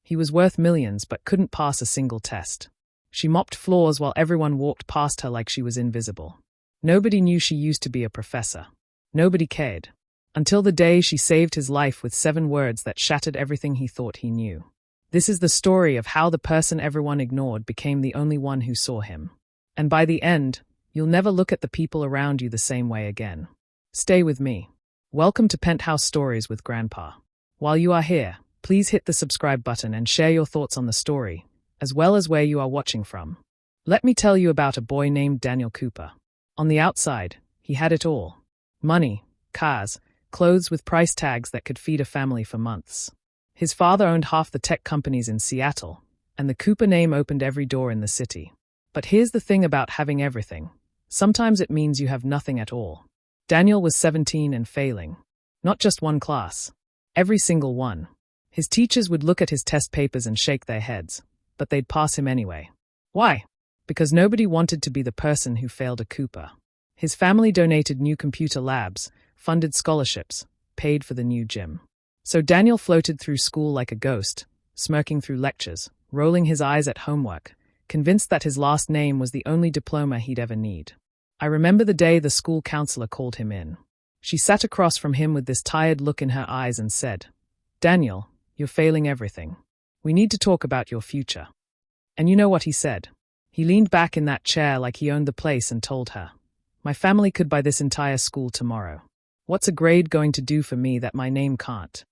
He was worth millions but couldn't pass a single test. She mopped floors while everyone walked past her like she was invisible. Nobody knew she used to be a professor. Nobody cared. Until the day she saved his life with 7 words that shattered everything he thought he knew. This is the story of how the person everyone ignored became the only one who saw him. And by the end, you'll never look at the people around you the same way again. Stay with me. Welcome to Penthouse Stories with Grandpa. While you are here, please hit the subscribe button and share your thoughts on the story, as well as where you are watching from. Let me tell you about a boy named Daniel Cooper. On the outside, he had it all. Money, cars, clothes with price tags that could feed a family for months. His father owned half the tech companies in Seattle, and the Cooper name opened every door in the city. But here's the thing about having everything. Sometimes it means you have nothing at all. Daniel was 17 and failing. Not just one class. Every single one. His teachers would look at his test papers and shake their heads, but they'd pass him anyway. Why? Because nobody wanted to be the person who failed a Cooper. His family donated new computer labs, funded scholarships, paid for the new gym. So Daniel floated through school like a ghost, smirking through lectures, rolling his eyes at homework, convinced that his last name was the only diploma he'd ever need. I remember the day the school counselor called him in. She sat across from him with this tired look in her eyes and said, "Daniel, you're failing everything. We need to talk about your future." And you know what he said? He leaned back in that chair like he owned the place and told her, "My family could buy this entire school tomorrow. What's a grade going to do for me that my name can't?"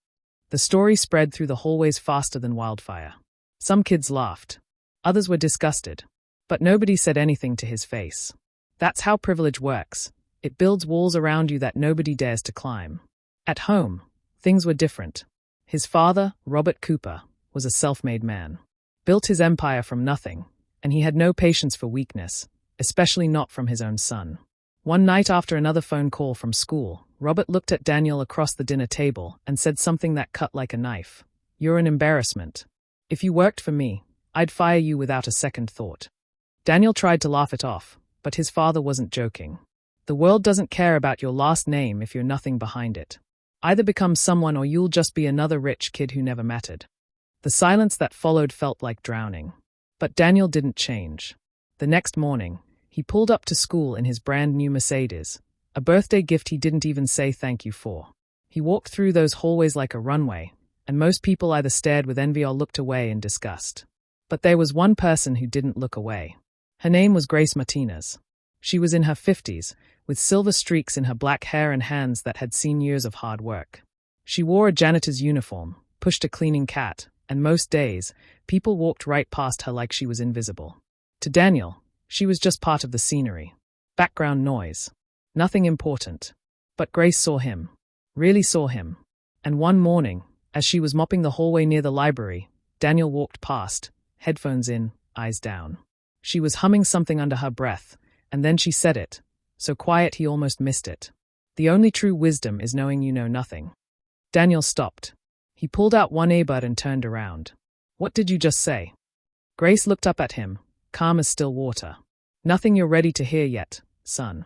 The story spread through the hallways faster than wildfire. Some kids laughed. Others were disgusted. But nobody said anything to his face. That's how privilege works. It builds walls around you that nobody dares to climb. At home, things were different. His father, Robert Cooper, was a self-made man. Built his empire from nothing, and he had no patience for weakness, especially not from his own son. One night after another phone call from school, Robert looked at Daniel across the dinner table and said something that cut like a knife. "You're an embarrassment. If you worked for me, I'd fire you without a second thought." Daniel tried to laugh it off, but his father wasn't joking. The world doesn't care about your last name if you're nothing behind it. Either become someone or you'll just be another rich kid who never mattered. The silence that followed felt like drowning. But Daniel didn't change. The next morning, he pulled up to school in his brand new Mercedes, a birthday gift he didn't even say thank you for. He walked through those hallways like a runway, and most people either stared with envy or looked away in disgust. But there was one person who didn't look away. Her name was Grace Martinez. She was in her 50s, with silver streaks in her black hair and hands that had seen years of hard work. She wore a janitor's uniform, pushed a cleaning cat, and most days, people walked right past her like she was invisible. To Daniel, she was just part of the scenery. Background noise. Nothing important. But Grace saw him. Really saw him. And one morning, as she was mopping the hallway near the library, Daniel walked past, headphones in, eyes down. She was humming something under her breath, and then she said it, so quiet he almost missed it. "The only true wisdom is knowing you know nothing." Daniel stopped. He pulled out one earbud and turned around. "What did you just say?" Grace looked up at him, calm as still water. "Nothing you're ready to hear yet, son."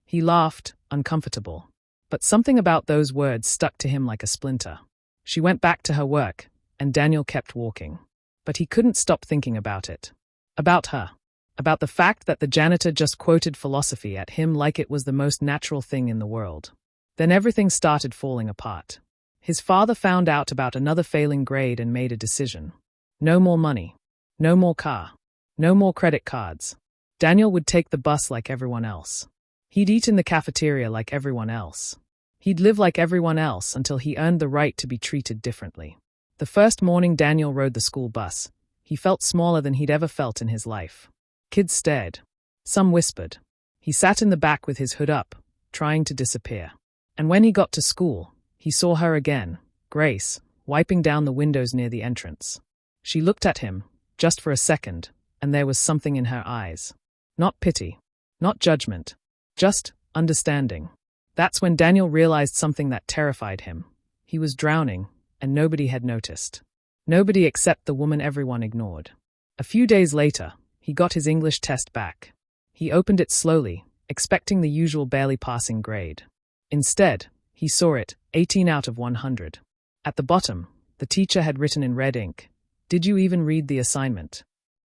He laughed, uncomfortable. But something about those words stuck to him like a splinter. She went back to her work, and Daniel kept walking. But he couldn't stop thinking about it. About her. About the fact that the janitor just quoted philosophy at him like it was the most natural thing in the world. Then everything started falling apart. His father found out about another failing grade and made a decision. No more money. No more car. No more credit cards. Daniel would take the bus like everyone else. He'd eat in the cafeteria like everyone else. He'd live like everyone else until he earned the right to be treated differently. The first morning Daniel rode the school bus, he felt smaller than he'd ever felt in his life. Kids stared. Some whispered. He sat in the back with his hood up, trying to disappear. And when he got to school, he saw her again, Grace, wiping down the windows near the entrance. She looked at him, just for a second, and there was something in her eyes. Not pity. Not judgment. Just understanding. That's when Daniel realized something that terrified him. He was drowning, and nobody had noticed. Nobody except the woman everyone ignored. A few days later, he got his English test back. He opened it slowly, expecting the usual barely passing grade. Instead, he saw it, 18 out of 100. At the bottom, the teacher had written in red ink, Did you even read the assignment?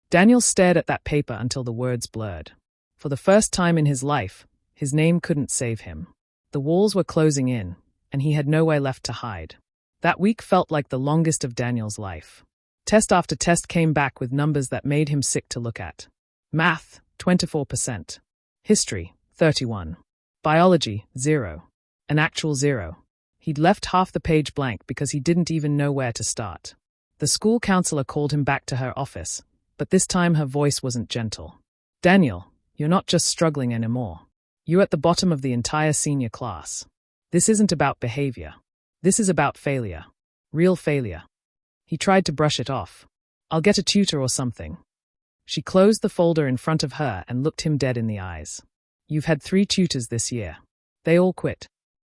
Daniel stared at that paper until the words blurred. For the first time in his life, his name couldn't save him. The walls were closing in, and he had nowhere left to hide. That week felt like the longest of Daniel's life. Test after test came back with numbers that made him sick to look at. Math, 24%. History, 31. Biology, 0. An actual 0. He'd left half the page blank because he didn't even know where to start. The school counselor called him back to her office, but this time her voice wasn't gentle. Daniel, you're not just struggling anymore. You're at the bottom of the entire senior class. This isn't about behavior. This is about failure. Real failure. He tried to brush it off. I'll get a tutor or something. She closed the folder in front of her and looked him dead in the eyes. You've had 3 tutors this year. They all quit.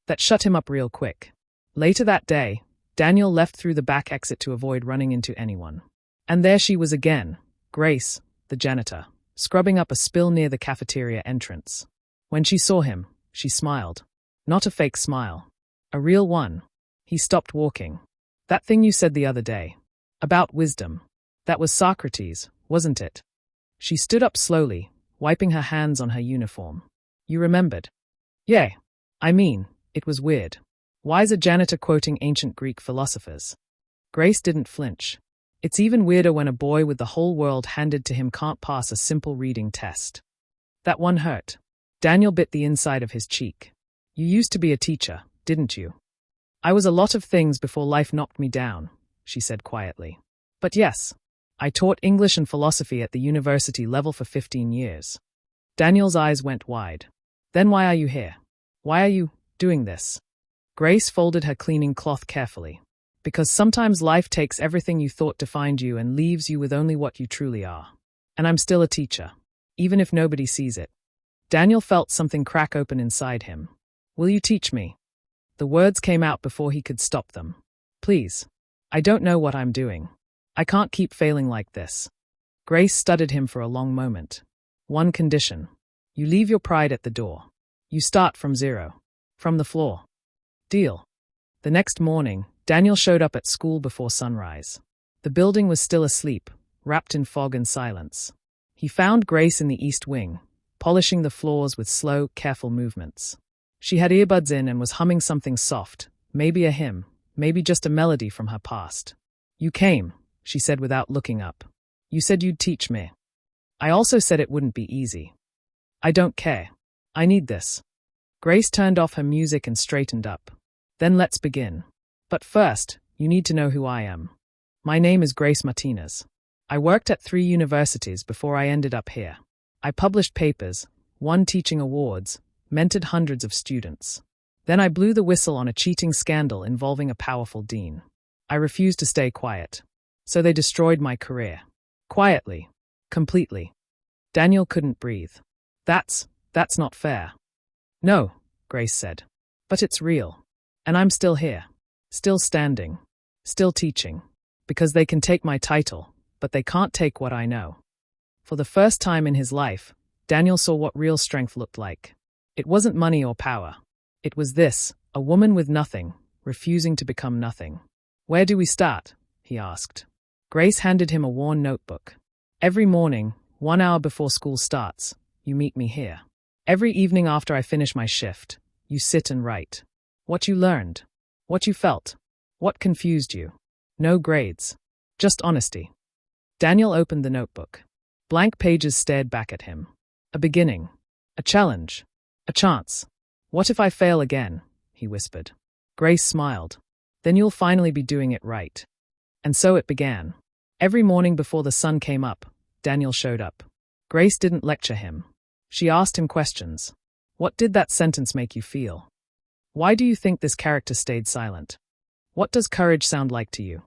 That shut him up real quick. Later that day, Daniel left through the back exit to avoid running into anyone. And there she was again, Grace, the janitor, scrubbing up a spill near the cafeteria entrance. When she saw him, she smiled. Not a fake smile. A real one. He stopped walking. That thing you said the other day. About wisdom. That was Socrates, wasn't it? She stood up slowly, wiping her hands on her uniform. You remembered? Yeah. I mean, it was weird. Why's a janitor quoting ancient Greek philosophers? Grace didn't flinch. It's even weirder when a boy with the whole world handed to him can't pass a simple reading test. That one hurt. Daniel bit the inside of his cheek. You used to be a teacher, didn't you? I was a lot of things before life knocked me down, she said quietly. But yes, I taught English and philosophy at the university level for 15 years. Daniel's eyes went wide. Then why are you here? Why are you doing this? Grace folded her cleaning cloth carefully. Because sometimes life takes everything you thought defined you and leaves you with only what you truly are. And I'm still a teacher, even if nobody sees it. Daniel felt something crack open inside him. Will you teach me? The words came out before he could stop them. Please. I don't know what I'm doing. I can't keep failing like this. Grace studied him for a long moment. One condition. You leave your pride at the door. You start from 0. From the floor. Deal. The next morning, Daniel showed up at school before sunrise. The building was still asleep, wrapped in fog and silence. He found Grace in the east wing, polishing the floors with slow, careful movements. She had earbuds in and was humming something soft, maybe a hymn, maybe just a melody from her past. You came, she said without looking up. You said you'd teach me. I also said it wouldn't be easy. I don't care. I need this. Grace turned off her music and straightened up. Then let's begin. But first, you need to know who I am. My name is Grace Martinez. I worked at 3 universities before I ended up here. I published papers, won teaching awards, mentored hundreds of students. Then I blew the whistle on a cheating scandal involving a powerful dean. I refused to stay quiet. So they destroyed my career. Quietly. Completely. Daniel couldn't breathe. That's not fair. No, Grace said. But it's real. And I'm still here. Still standing. Still teaching. Because they can take my title, but they can't take what I know. For the first time in his life, Daniel saw what real strength looked like. It wasn't money or power. It was this, a woman with nothing, refusing to become nothing. Where do we start? He asked. Grace handed him a worn notebook. Every morning, 1 hour before school starts, you meet me here. Every evening after I finish my shift, you sit and write. What you learned. What you felt. What confused you. No grades. Just honesty. Daniel opened the notebook. Blank pages stared back at him. A beginning. A challenge. A chance. What if I fail again? He whispered. Grace smiled. Then you'll finally be doing it right. And so it began. Every morning before the sun came up, Daniel showed up. Grace didn't lecture him. She asked him questions. What did that sentence make you feel? Why do you think this character stayed silent? What does courage sound like to you?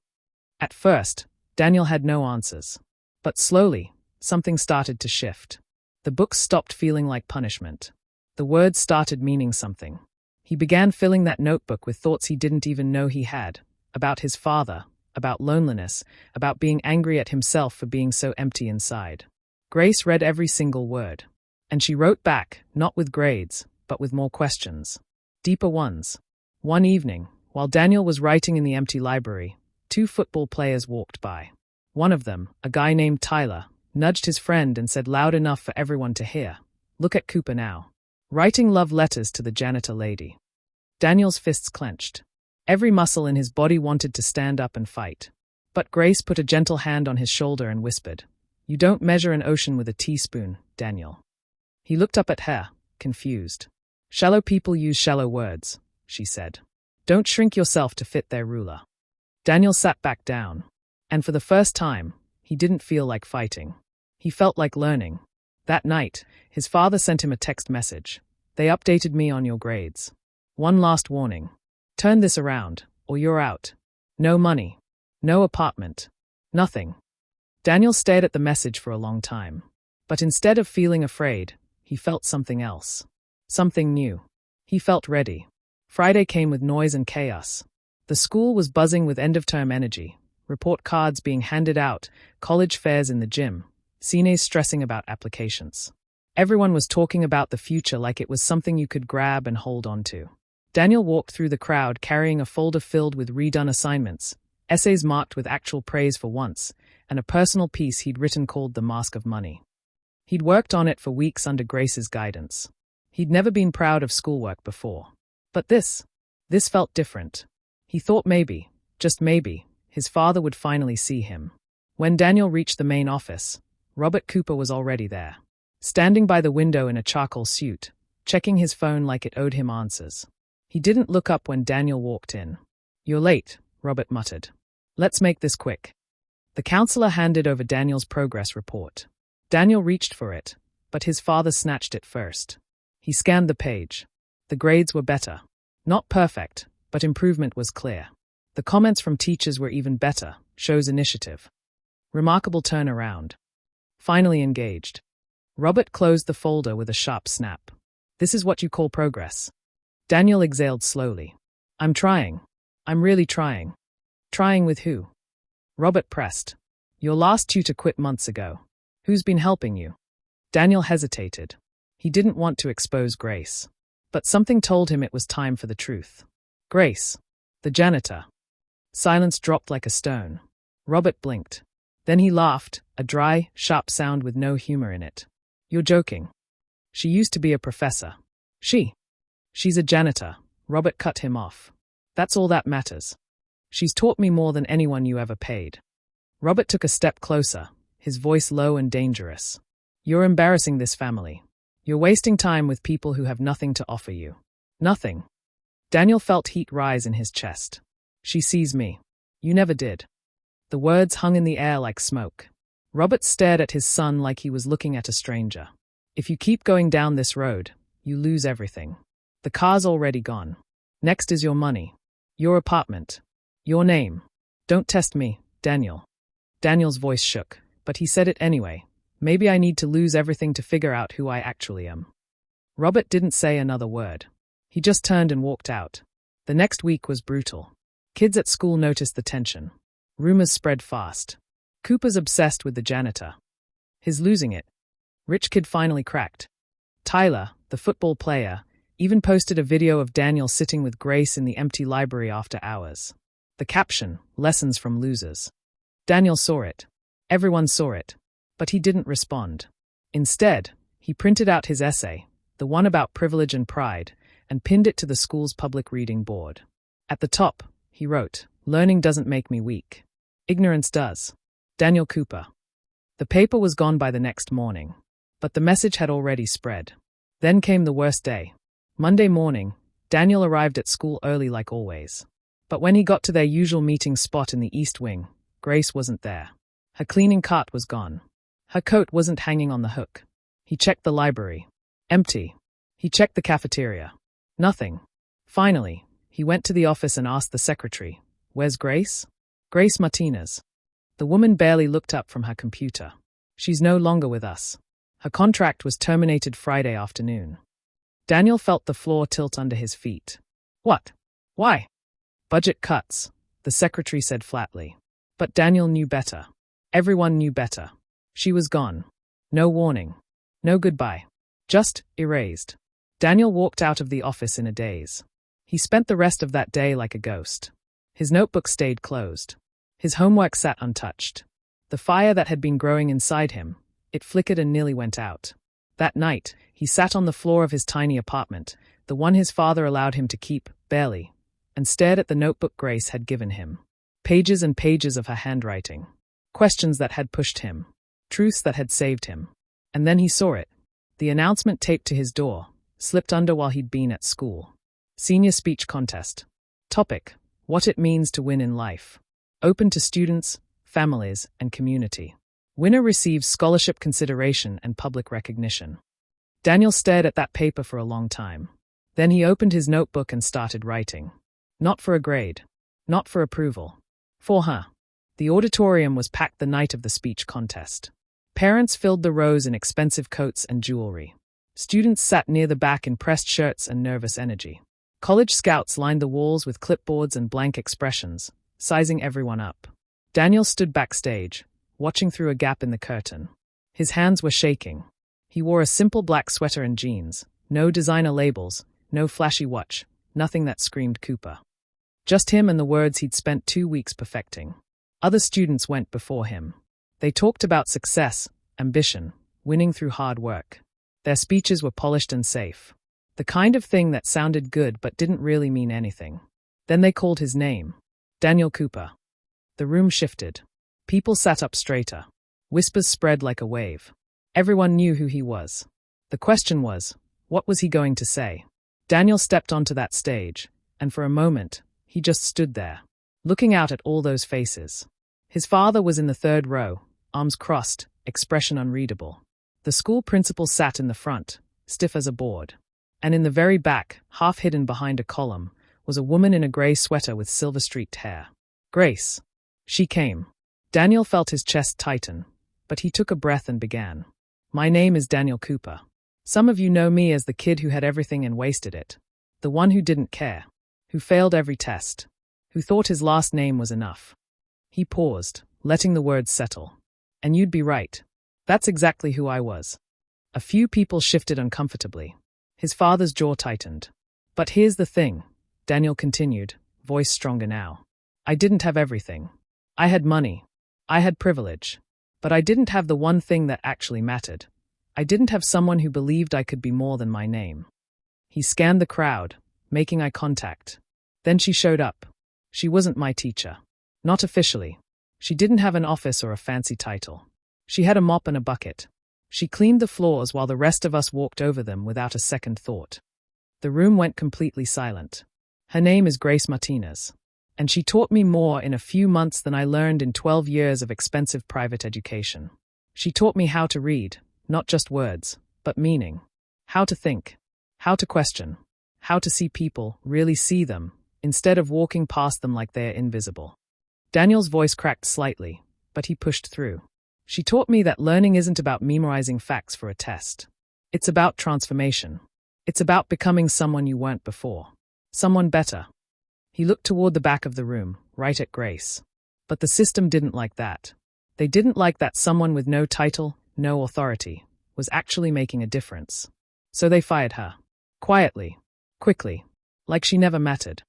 At first, Daniel had no answers. But slowly, something started to shift. The books stopped feeling like punishment. The words started meaning something. He began filling that notebook with thoughts he didn't even know he had, about his father, about loneliness, about being angry at himself for being so empty inside. Grace read every single word. And she wrote back, not with grades, but with more questions. Deeper ones. One evening, while Daniel was writing in the empty library, 2 football players walked by. One of them, a guy named Tyler, nudged his friend and said loud enough for everyone to hear, "Look at Cooper now. Writing love letters to the janitor lady." Daniel's fists clenched. Every muscle in his body wanted to stand up and fight. But Grace put a gentle hand on his shoulder and whispered, "You don't measure an ocean with a teaspoon, Daniel." He looked up at her, confused. "Shallow people use shallow words," she said. "Don't shrink yourself to fit their ruler." Daniel sat back down. And for the first time, he didn't feel like fighting. He felt like learning. That night, his father sent him a text message. "They updated me on your grades. One last warning. Turn this around, or you're out. No money. No apartment. Nothing." Daniel stared at the message for a long time. But instead of feeling afraid, he felt something else. Something new. He felt ready. Friday came with noise and chaos. The school was buzzing with end-of-term energy. Report cards being handed out, college fairs in the gym, seniors stressing about applications. Everyone was talking about the future like it was something you could grab and hold on to. Daniel walked through the crowd carrying a folder filled with redone assignments, essays marked with actual praise for once, and a personal piece he'd written called The Mask of Money. He'd worked on it for weeks under Grace's guidance. He'd never been proud of schoolwork before. But this felt different. He thought maybe, just maybe, his father would finally see him. When Daniel reached the main office, Robert Cooper was already there, standing by the window in a charcoal suit, checking his phone like it owed him answers. He didn't look up when Daniel walked in. "You're late," Robert muttered. "Let's make this quick." The counselor handed over Daniel's progress report. Daniel reached for it, but his father snatched it first. He scanned the page. The grades were better. Not perfect, but improvement was clear. The comments from teachers were even better, shows initiative. Remarkable turnaround. Finally engaged. Robert closed the folder with a sharp snap. "This is what you call progress." Daniel exhaled slowly. "I'm trying. I'm really trying." "Trying with who?" Robert pressed. "Your last tutor quit months ago. Who's been helping you?" Daniel hesitated. He didn't want to expose Grace. But something told him it was time for the truth. "Grace. The janitor." Silence dropped like a stone. Robert blinked. Then he laughed, a dry, sharp sound with no humor in it. "You're joking. She used to be a professor." She's a janitor," Robert cut him off. "That's all that matters. She's taught me more than anyone you ever paid." Robert took a step closer, his voice low and dangerous. "You're embarrassing this family. You're wasting time with people who have nothing to offer you." "Nothing." Daniel felt heat rise in his chest. "She sees me. You never did." The words hung in the air like smoke. Robert stared at his son like he was looking at a stranger. "If you keep going down this road, you lose everything. The car's already gone. Next is your money. Your apartment. Your name. Don't test me, Daniel." Daniel's voice shook, but he said it anyway. "Maybe I need to lose everything to figure out who I actually am." Robert didn't say another word. He just turned and walked out. The next week was brutal. Kids at school noticed the tension. Rumors spread fast. Cooper's obsessed with the janitor. He's losing it. Rich kid finally cracked. Tyler, the football player, even posted a video of Daniel sitting with Grace in the empty library after hours. The caption, "Lessons from Losers." Daniel saw it. Everyone saw it. But he didn't respond. Instead, he printed out his essay, the one about privilege and pride, and pinned it to the school's public reading board. At the top, he wrote, "Learning doesn't make me weak. Ignorance does. Daniel Cooper." The paper was gone by the next morning. But the message had already spread. Then came the worst day. Monday morning, Daniel arrived at school early like always. But when he got to their usual meeting spot in the East Wing, Grace wasn't there. Her cleaning cart was gone. Her coat wasn't hanging on the hook. He checked the library. Empty. He checked the cafeteria. Nothing. Finally, he went to the office and asked the secretary, "Where's Grace?" "Grace Martinez." The woman barely looked up from her computer. "She's no longer with us. Her contract was terminated Friday afternoon." Daniel felt the floor tilt under his feet. "What? Why?" "Budget cuts," the secretary said flatly. But Daniel knew better. Everyone knew better. She was gone. No warning. No goodbye. Just erased. Daniel walked out of the office in a daze. He spent the rest of that day like a ghost. His notebook stayed closed. His homework sat untouched. The fire that had been growing inside him, it flickered and nearly went out. That night, he sat on the floor of his tiny apartment, the one his father allowed him to keep, barely, and stared at the notebook Grace had given him. Pages and pages of her handwriting. Questions that had pushed him. Truths that had saved him. And then he saw it. The announcement taped to his door, slipped under while he'd been at school. Senior speech contest. Topic: what it means to win in life. Open to students, families, and community. Winner receives scholarship consideration and public recognition. Daniel stared at that paper for a long time. Then he opened his notebook and started writing. Not for a grade. Not for approval. For her. The auditorium was packed the night of the speech contest. Parents filled the rows in expensive coats and jewelry. Students sat near the back in pressed shirts and nervous energy. College scouts lined the walls with clipboards and blank expressions, sizing everyone up. Daniel stood backstage, watching through a gap in the curtain. His hands were shaking. He wore a simple black sweater and jeans, no designer labels, no flashy watch, nothing that screamed Cooper. Just him and the words he'd spent 2 weeks perfecting. Other students went before him. They talked about success, ambition, winning through hard work. Their speeches were polished and safe. The kind of thing that sounded good but didn't really mean anything. Then they called his name. Daniel Cooper. The room shifted. People sat up straighter. Whispers spread like a wave. Everyone knew who he was. The question was, what was he going to say? Daniel stepped onto that stage, and for a moment, he just stood there, looking out at all those faces. His father was in the third row, arms crossed, expression unreadable. The school principal sat in the front, stiff as a board. And in the very back, half hidden behind a column, was a woman in a grey sweater with silver-streaked hair. Grace. She came. Daniel felt his chest tighten, but he took a breath and began. My name is Daniel Cooper. Some of you know me as the kid who had everything and wasted it. The one who didn't care. Who failed every test. Who thought his last name was enough. He paused, letting the words settle. And you'd be right. That's exactly who I was. A few people shifted uncomfortably. His father's jaw tightened. But here's the thing, Daniel continued, voice stronger now. I didn't have everything. I had money. I had privilege. But I didn't have the one thing that actually mattered. I didn't have someone who believed I could be more than my name. He scanned the crowd, making eye contact. Then she showed up. She wasn't my teacher. Not officially. She didn't have an office or a fancy title. She had a mop and a bucket. She cleaned the floors while the rest of us walked over them without a second thought. The room went completely silent. Her name is Grace Martinez. And she taught me more in a few months than I learned in 12 years of expensive private education. She taught me how to read, not just words, but meaning. How to think. How to question. How to see people, really see them, instead of walking past them like they're invisible. Daniel's voice cracked slightly, but he pushed through. She taught me that learning isn't about memorizing facts for a test. It's about transformation. It's about becoming someone you weren't before. Someone better. He looked toward the back of the room, right at Grace. But the system didn't like that. They didn't like that someone with no title, no authority, was actually making a difference. So they fired her. Quietly. Quickly. Like she never mattered.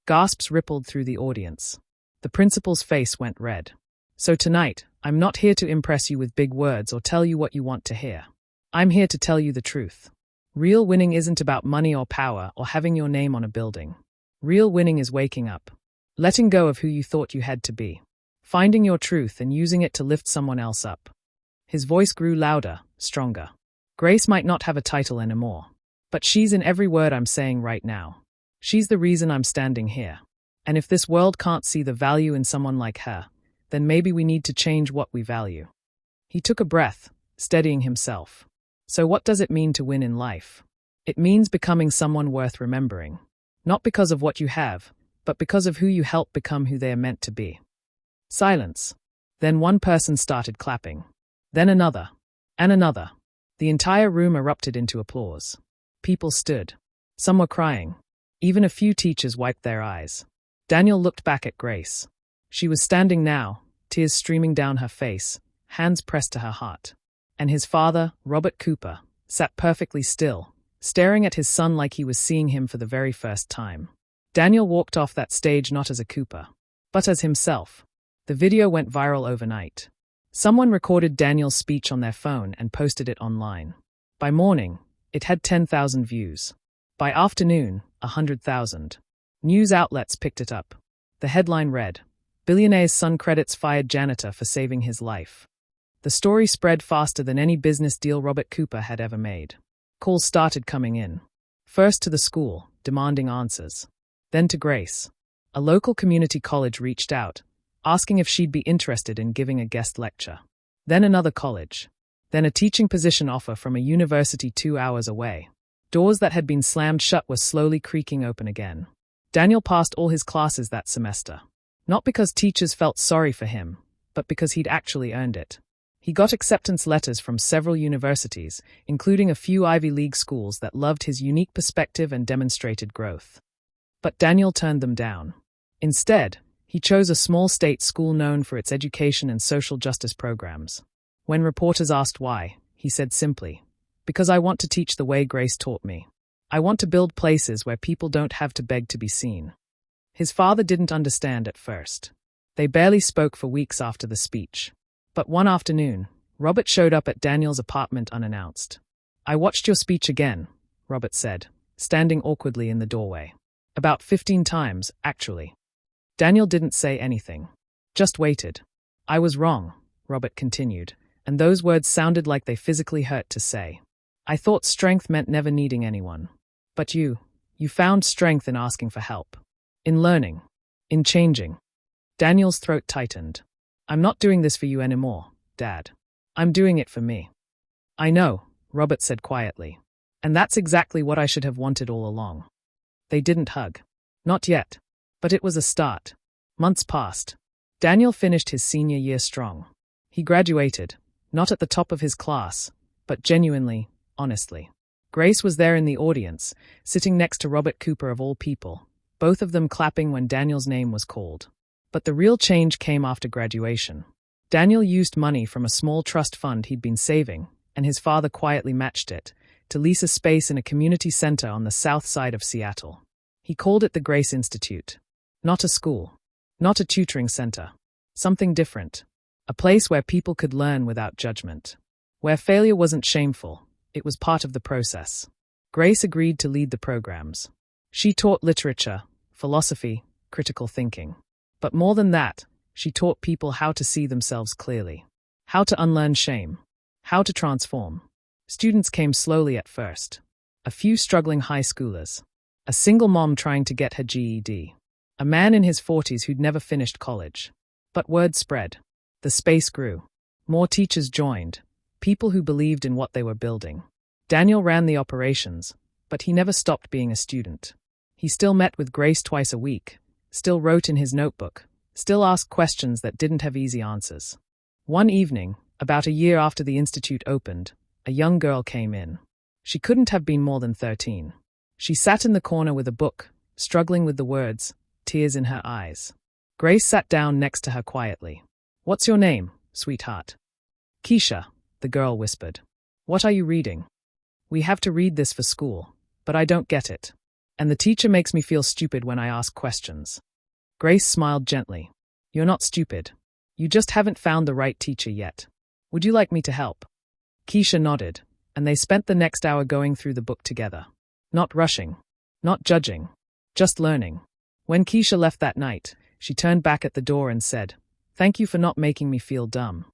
Gasps rippled through the audience. The principal's face went red. So tonight, I'm not here to impress you with big words or tell you what you want to hear. I'm here to tell you the truth. Real winning isn't about money or power or having your name on a building. Real winning is waking up. Letting go of who you thought you had to be. Finding your truth and using it to lift someone else up. His voice grew louder, stronger. Grace might not have a title anymore. But she's in every word I'm saying right now. She's the reason I'm standing here. And if this world can't see the value in someone like her, then maybe we need to change what we value. He took a breath, steadying himself. So what does it mean to win in life? It means becoming someone worth remembering. Not because of what you have, but because of who you help become who they are meant to be. Silence. Then one person started clapping. Then another. And another. The entire room erupted into applause. People stood. Some were crying. Even a few teachers wiped their eyes. Daniel looked back at Grace. She was standing now, tears streaming down her face, hands pressed to her heart. And his father, Robert Cooper, sat perfectly still, staring at his son like he was seeing him for the very first time. Daniel walked off that stage not as a Cooper, but as himself. The video went viral overnight. Someone recorded Daniel's speech on their phone and posted it online. By morning, it had 10,000 views. By afternoon, 100,000. News outlets picked it up. The headline read, "Billionaire's son credits fired janitor for saving his life." The story spread faster than any business deal Robert Cooper had ever made. Calls started coming in. First to the school, demanding answers. Then to Grace. A local community college reached out, asking if she'd be interested in giving a guest lecture. Then another college. Then a teaching position offer from a university 2 hours away. Doors that had been slammed shut were slowly creaking open again. Daniel passed all his classes that semester. Not because teachers felt sorry for him, but because he'd actually earned it. He got acceptance letters from several universities, including a few Ivy League schools that loved his unique perspective and demonstrated growth. But Daniel turned them down. Instead, he chose a small state school known for its education and social justice programs. When reporters asked why, he said simply, "Because I want to teach the way Grace taught me. I want to build places where people don't have to beg to be seen." His father didn't understand at first. They barely spoke for weeks after the speech. But one afternoon, Robert showed up at Daniel's apartment unannounced. "I watched your speech again," Robert said, standing awkwardly in the doorway. "About 15 times, actually." Daniel didn't say anything. Just waited. "I was wrong," Robert continued, and those words sounded like they physically hurt to say. "I thought strength meant never needing anyone. But you found strength in asking for help. In learning. In changing." Daniel's throat tightened. "I'm not doing this for you anymore, Dad. I'm doing it for me." "I know," Robert said quietly. "And that's exactly what I should have wanted all along." They didn't hug. Not yet. But it was a start. Months passed. Daniel finished his senior year strong. He graduated, not at the top of his class, but genuinely, honestly. Grace was there in the audience, sitting next to Robert Cooper of all people, both of them clapping when Daniel's name was called. But the real change came after graduation. Daniel used money from a small trust fund he'd been saving, and his father quietly matched it, to lease a space in a community center on the south side of Seattle. He called it the Grace Institute. Not a school. Not a tutoring center. Something different. A place where people could learn without judgment. Where failure wasn't shameful, it was part of the process. Grace agreed to lead the programs. She taught literature, philosophy, critical thinking. But more than that, she taught people how to see themselves clearly. How to unlearn shame. How to transform. Students came slowly at first. A few struggling high schoolers. A single mom trying to get her GED. A man in his 40s who'd never finished college. But word spread. The space grew. More teachers joined. People who believed in what they were building. Daniel ran the operations, but he never stopped being a student. He still met with Grace twice a week. Still wrote in his notebook, still asked questions that didn't have easy answers. One evening, about a year after the institute opened, a young girl came in. She couldn't have been more than 13. She sat in the corner with a book, struggling with the words, tears in her eyes. Grace sat down next to her quietly. "What's your name, sweetheart?" "Keisha," the girl whispered. "What are you reading?" "We have to read this for school, but I don't get it. And the teacher makes me feel stupid when I ask questions." Grace smiled gently. "You're not stupid. You just haven't found the right teacher yet. Would you like me to help?" Keisha nodded, and they spent the next hour going through the book together. Not rushing. Not judging. Just learning. When Keisha left that night, she turned back at the door and said, "Thank you for not making me feel dumb."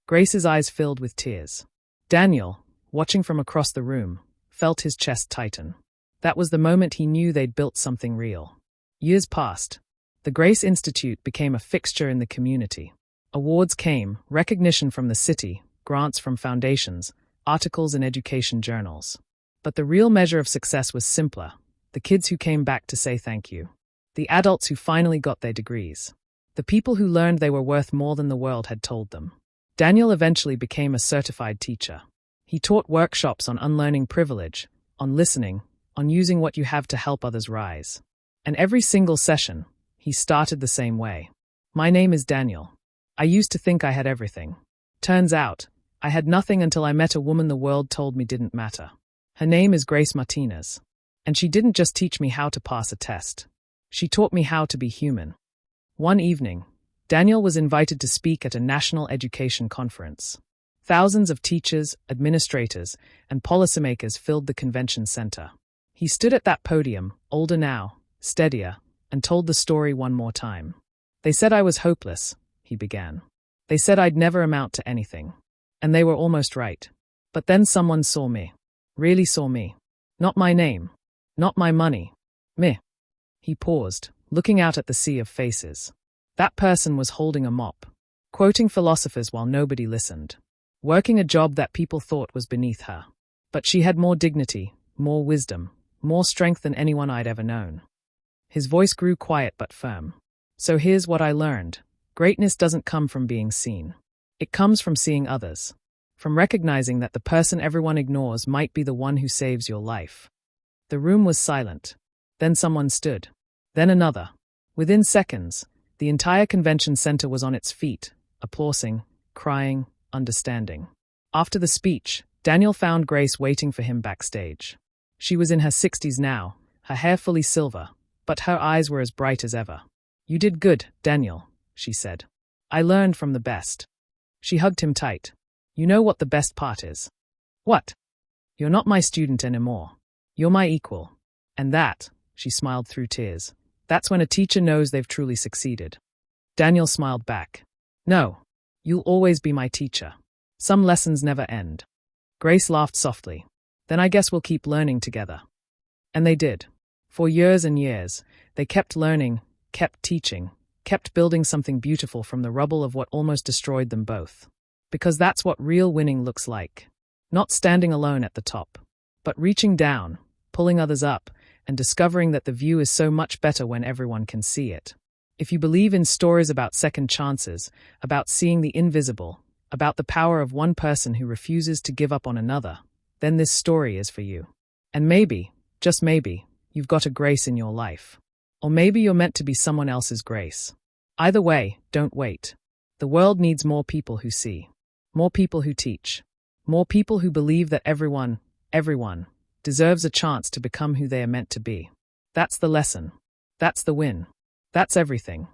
Grace's eyes filled with tears. Daniel, watching from across the room, felt his chest tighten. That was the moment he knew they'd built something real. Years passed. The Grace Institute became a fixture in the community. Awards came, recognition from the city, grants from foundations, articles in education journals. But the real measure of success was simpler: the kids who came back to say thank you. The adults who finally got their degrees. The people who learned they were worth more than the world had told them. Daniel eventually became a certified teacher. He taught workshops on unlearning privilege, on listening, on using what you have to help others rise. And every single session, he started the same way. "My name is Daniel. I used to think I had everything. Turns out, I had nothing until I met a woman the world told me didn't matter. Her name is Grace Martinez. And she didn't just teach me how to pass a test. She taught me how to be human." One evening, Daniel was invited to speak at a national education conference. Thousands of teachers, administrators, and policymakers filled the convention center. He stood at that podium, older now, steadier, and told the story one more time. They said I was hopeless, he began. They said I'd never amount to anything. And they were almost right. But then someone saw me. Really saw me. Not my name. Not my money. Me. He paused, looking out at the sea of faces. That person was holding a mop, quoting philosophers while nobody listened, working a job that people thought was beneath her. But she had more dignity, more wisdom, more strength than anyone I'd ever known. His voice grew quiet but firm. So here's what I learned. Greatness doesn't come from being seen. It comes from seeing others. From recognizing that the person everyone ignores might be the one who saves your life. The room was silent. Then someone stood. Then another. Within seconds, the entire convention center was on its feet, applauding, crying, understanding. After the speech, Daniel found Grace waiting for him backstage. She was in her 60s now, her hair fully silver, but her eyes were as bright as ever. You did good, Daniel, she said. I learned from the best. She hugged him tight. You know what the best part is? What? You're not my student anymore. You're my equal. And that, she smiled through tears, that's when a teacher knows they've truly succeeded. Daniel smiled back. No, you'll always be my teacher. Some lessons never end. Grace laughed softly. Then I guess we'll keep learning together. And they did. For years and years, they kept learning, kept teaching, kept building something beautiful from the rubble of what almost destroyed them both. Because that's what real winning looks like. Not standing alone at the top, but reaching down, pulling others up, and discovering that the view is so much better when everyone can see it. If you believe in stories about second chances, about seeing the invisible, about the power of one person who refuses to give up on another, then this story is for you. And maybe, just maybe, you've got a Grace in your life. Or maybe you're meant to be someone else's Grace. Either way, don't wait. The world needs more people who see. More people who teach. More people who believe that everyone, deserves a chance to become who they are meant to be. That's the lesson. That's the win. That's everything.